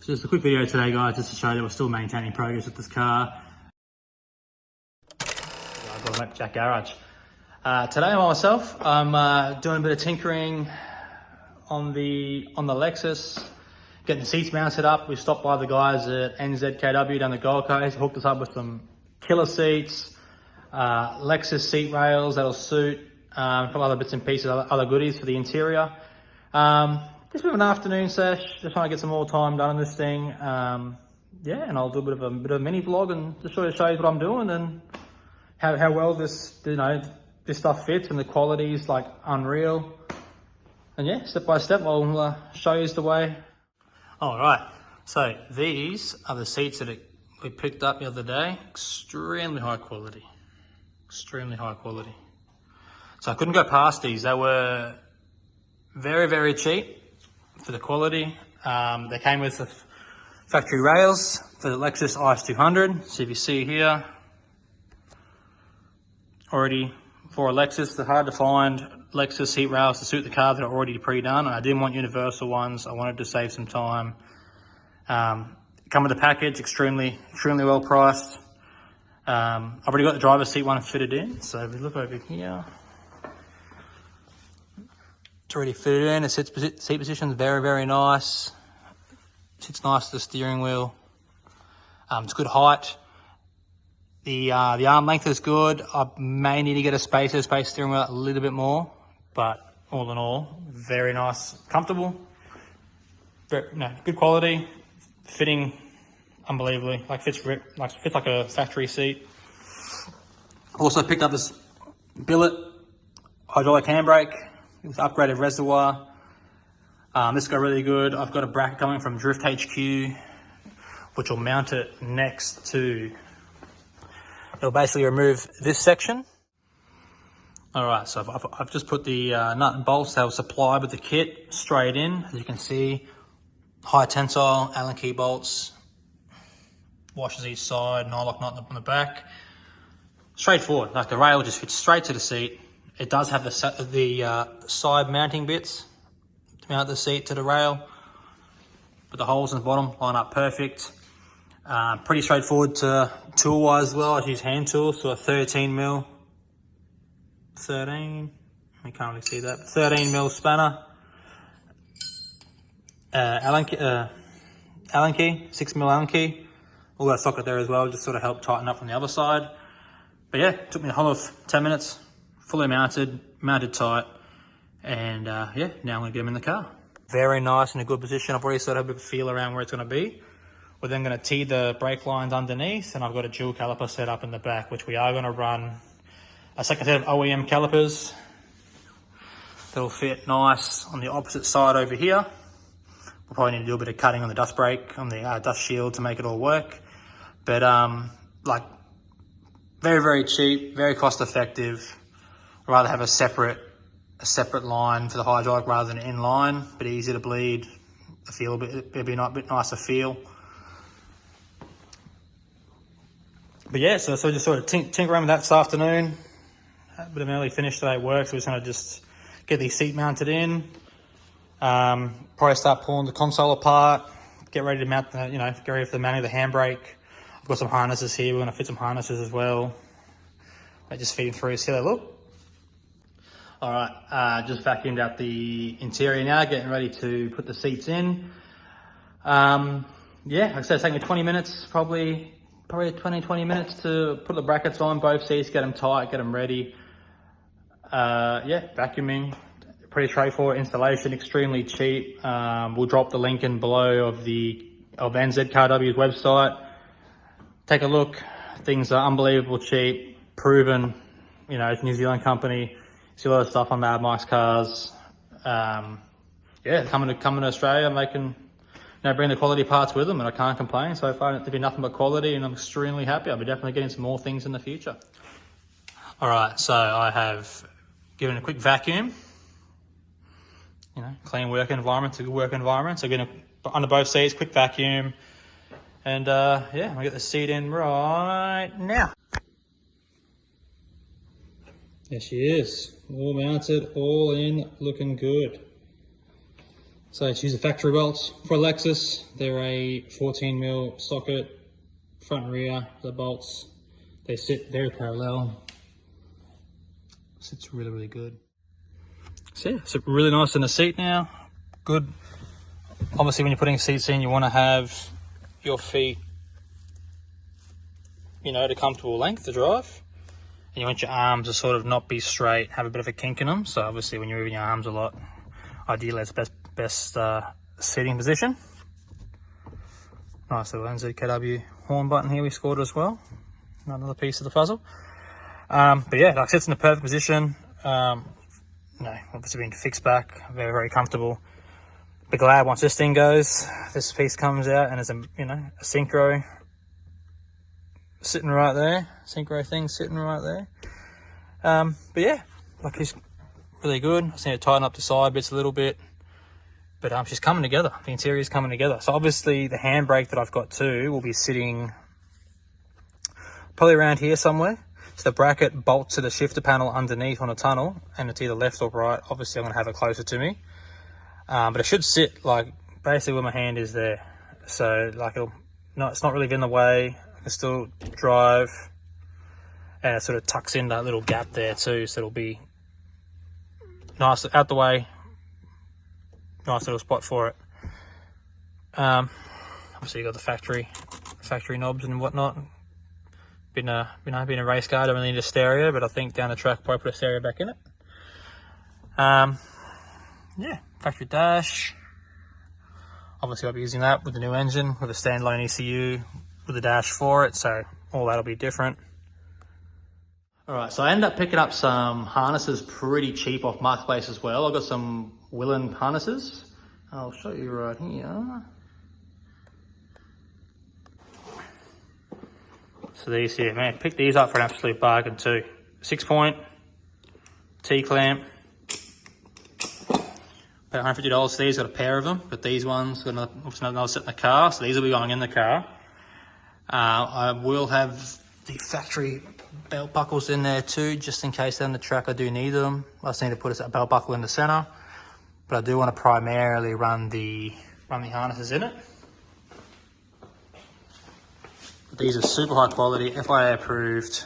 So just a quick video today, guys, just to show that we're still maintaining progress with this car. I've got a Jack Garage. Today myself, I'm doing a bit of tinkering on the Lexus, getting the seats mounted up. We stopped by the guys at NZKW down the Gold Coast, hooked us up with some killer seats, Lexus seat rails that'll suit, a couple other bits and pieces, other goodies for the interior. Just a bit of an afternoon sesh, just trying to get some more time done on this thing. Yeah, and I'll do a bit of a mini vlog and just sort of show you what I'm doing and how well this, this stuff fits, and the quality is like unreal. And yeah, step by step, I'll show you the way. All right, so these are the seats that we picked up the other day. Extremely high quality, extremely high quality. So I couldn't go past these. They were very, very cheap for the quality. They came with the factory rails for the Lexus IS 200. So if you see here, already for a Lexus, they're hard to find Lexus seat rails to suit the car that are already pre-done, and I didn't want universal ones. I wanted to save some time. Come with the package, extremely well priced. I've already got the driver's seat one fitted in. So if you look over here, it's already fitted in. The seat position is very, very nice. Sits nice to the steering wheel. It's good height. The arm length is good. I may need to get a space steering wheel a little bit more, but all in all, very nice, comfortable. Good quality, fitting unbelievably. Fits like a factory seat. Also picked up this billet hydraulic handbrake with upgraded reservoir. This got really good. I've got a bracket coming from Drift HQ, which will mount it next to. It'll basically remove this section. All right, so I've just put the nut and bolts that were supplied with the kit straight in. As you can see, high tensile Allen key bolts, washers each side, nylock nut on the back. Straightforward, like the rail just fits straight to the seat. It does have the side mounting bits to mount the seat to the rail, but the holes in the bottom line up perfect. Pretty straightforward to tool wise as well. I use hand tools, so a 13mm, you can't really see that, 13mm spanner, Allen key, 6mm Allen key, all that socket there as well, just sort of help tighten up from the other side. But yeah, it took me a whole of 10 minutes, fully mounted tight, and yeah, now I'm gonna get them in the car. Very nice, in a good position. I've already sort of a feel around where it's gonna be. We're then going to tee the brake lines underneath, and I've got a dual caliper set up in the back, which we are going to run a second set of OEM calipers that'll fit nice on the opposite side over here. We'll probably need to do a bit of cutting on the dust brake, on the dust shield to make it all work. But like very, very cheap, very cost effective. I'd rather have a separate line for the hydraulic rather than in line, but easier to bleed. It'd be a bit nicer feel. But yeah, so just sort of tinker around with that this afternoon. A bit of an early finish today at work, so we're just going to just get these seat mounted in. Probably start pulling the console apart, get ready to mount the, get ready for the mounting of the handbrake. I've got some harnesses here. We're going to fit some harnesses as well. They're just feeding through, see how they look. All right, just vacuumed out the interior now, getting ready to put the seats in. Yeah, like I said, it's taking me 20 minutes, probably 20 minutes to put the brackets on both seats, get them tight, get them ready. Yeah, vacuuming, pretty straightforward installation, extremely cheap. We'll drop the link in below of NZKW's website. Take a look. Things are unbelievable cheap, proven. It's a New Zealand company. See a lot of stuff on Mad Mike's cars. Yeah, coming to Australia, making. Bring the quality parts with them, and I can't complain. So far, it's been nothing but quality, and I'm extremely happy. I'll be definitely getting some more things in the future. All right, so I have given a quick vacuum. Clean work environment, it's a good work environment. So I'm going to, under both seats, quick vacuum. And yeah, I'm going to get the seat in right now. There she is, all mounted, all in, looking good. So it's use the factory bolts for Lexus. They're a 14mm socket, front and rear, the bolts. They sit very parallel. Sits really, really good. So yeah, sit really nice in the seat now. Good. Obviously when you're putting seats in, you want to have your feet, you know, at a comfortable length to drive. And you want your arms to sort of not be straight, have a bit of a kink in them. So obviously when you're moving your arms a lot, ideally it's best seating position. Nice little NZKW horn button here we scored as well. Another piece of the puzzle. But yeah, like sits in the perfect position. Obviously being fixed back, very, very comfortable. Be glad once this thing goes, this piece comes out and there's a synchro sitting right there. Synchro thing sitting right there. But yeah, like it's really good. I just need to tighten up the side bits a little bit. But she's coming together. The interior is coming together. So obviously the handbrake that I've got too will be sitting probably around here somewhere. So the bracket bolts to the shifter panel underneath on a tunnel, and it's either left or right. Obviously I'm going to have it closer to me. But it should sit like basically where my hand is there. So like it's not really in the way. I can still drive. And it sort of tucks in that little gap there too. So it'll be nice out the way. Nice little spot for it. Obviously you got the factory knobs and whatnot. Been a race car, don't really need a stereo, but I think down the track probably put a stereo back in it. Yeah, factory dash. Obviously I'll be using that with the new engine, with a standalone ECU, with the dash for it, so all that'll be different. Alright, so I ended up picking up some harnesses pretty cheap off Marketplace as well. I got some Willen harnesses. I'll show you right here. So these here, man, pick these up for an absolute bargain too. 6-point T-clamp. About $150 for these, got a pair of them, but these ones, got another set in the car, so these will be going in the car. I will have the factory belt buckles in there too, just in case down the track I do need them. I just need to put a belt buckle in the center, but I do want to primarily run the harnesses in it. But these are super high quality, FIA approved.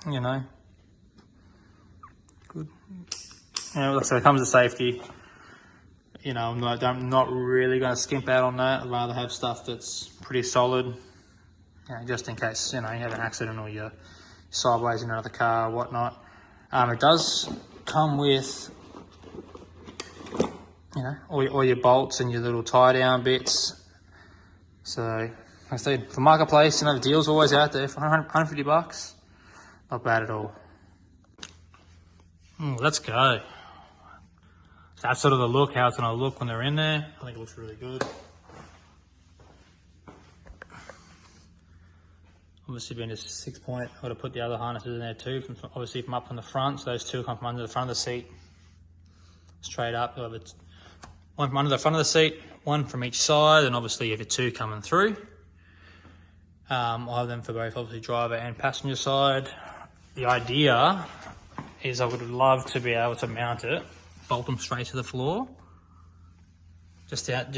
You know, good. So it comes to safety. You know, I'm not really going to skimp out on that. I'd rather have stuff that's pretty solid, just in case, you have an accident or you're sideways in another car or whatnot. It does come with, all your bolts and your little tie down bits. So, like I said, for Marketplace, the deal's always out there for $150. Not bad at all. Let's go. That's sort of the look, how it's going to look when they're in there. I think it looks really good. Obviously being a 6-point, I would have put the other harnesses in there too, obviously from up from the front, so those two come from under the front of the seat. Straight up, you'll have one from under the front of the seat, one from each side, and obviously you have your two coming through. I'll have them for both obviously driver and passenger side. The idea is I would love to be able to mount it, bolt them straight to the floor, just down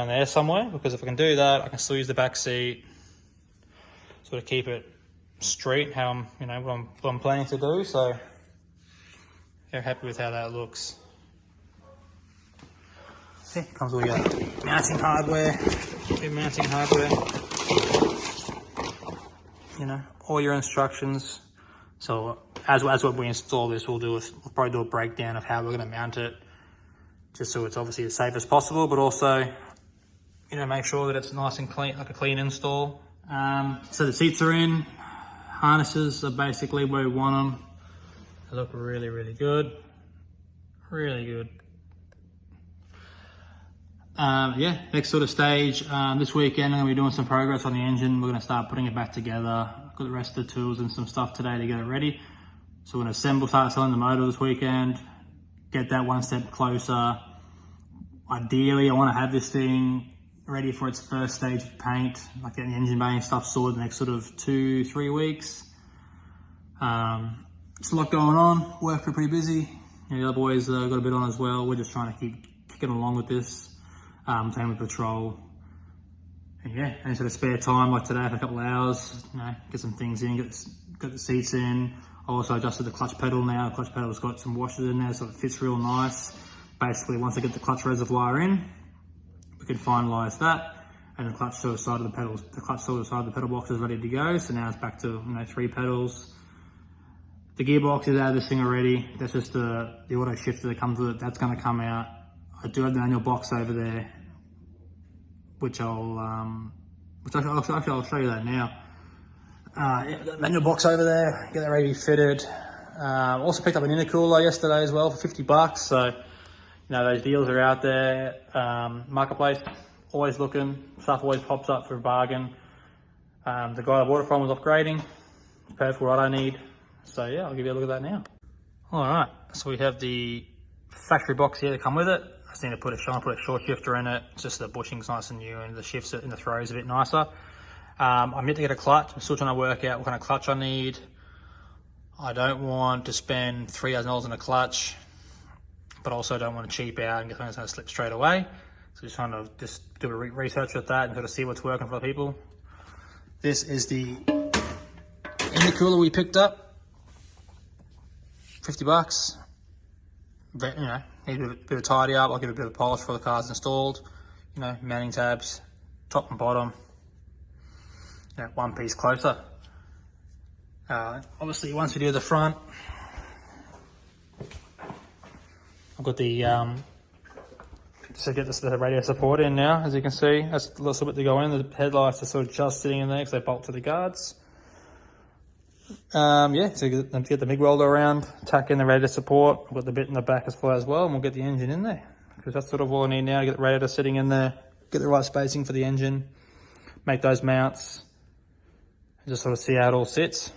there somewhere, because if I can do that, I can still use the back seat, sort of keep it straight how what I'm planning to do. So very happy with how that looks. Yeah, comes with your mounting hardware, all your instructions. So as when we install this, we'll probably do a breakdown of how we're going to mount it, just so it's obviously as safe as possible, but also, make sure that it's nice and clean, like a clean install. So the seats are in, harnesses are basically where we want them. They look really, really good. Really good. Next sort of stage, this weekend I'm going to be doing some progress on the engine. We're going to start putting it back together. I've got the rest of the tools and some stuff today to get it ready. So we're going to start selling the motor this weekend, get that one step closer. Ideally, I want to have this thing ready for its first stage of paint, like getting the engine bay and stuff sorted the next sort of 2-3 weeks. It's a lot going on, work pretty busy. The other boys got a bit on as well. We're just trying to keep kicking along with this. Same with patrol. And yeah, any sort of spare time like today for a couple of hours, get some things in, get the seats in. I also adjusted the clutch pedal now. The clutch pedal's got some washers in there, so it fits real nice. Basically, once I get the clutch reservoir in, we can finalise that. And the clutch sort of side of the pedals, the clutch sort of side of the pedal box is ready to go. So now it's back to 3 pedals. The gearbox is out of this thing already. That's just the auto shifter that comes with it. That's going to come out. I do have the manual box over there, which I'll show you that now. Yeah, the manual box over there. Get that ready to be fitted. Also picked up an intercooler yesterday as well for $50. So those deals are out there. Marketplace, always looking. Stuff always pops up for a bargain. The guy I bought it from was upgrading. Perfect for what I need. So yeah, I'll give you a look at that now. All right, so we have the factory box here to come with it. I just need to put a short shifter in it, just so the bushing's nice and new and the shifts in the throws a bit nicer. I'm yet to get a clutch. I'm still trying to work out what kind of clutch I need. I don't want to spend $3,000 on a clutch, but also don't want to cheap out and get something that's going to slip straight away. So just trying to do a research with that and sort of see what's working for the people. This is the intercooler we picked up. $50. But, need a bit of tidy up. I'll give it a bit of polish before the car's installed. Mounting tabs, top and bottom. One piece closer. Obviously, once we do the front, I've got the just to get the radio support in now. As you can see, that's a little bit to go in. The headlights are sort of just sitting in there because they bolt to the guards. Yeah, so get the MIG welder around, tack in the radiator support. I've got the bit in the back as well, and we'll get the engine in there. Because that's sort of all I need now, to get the radiator sitting in there, get the right spacing for the engine, make those mounts, and just sort of see how it all sits.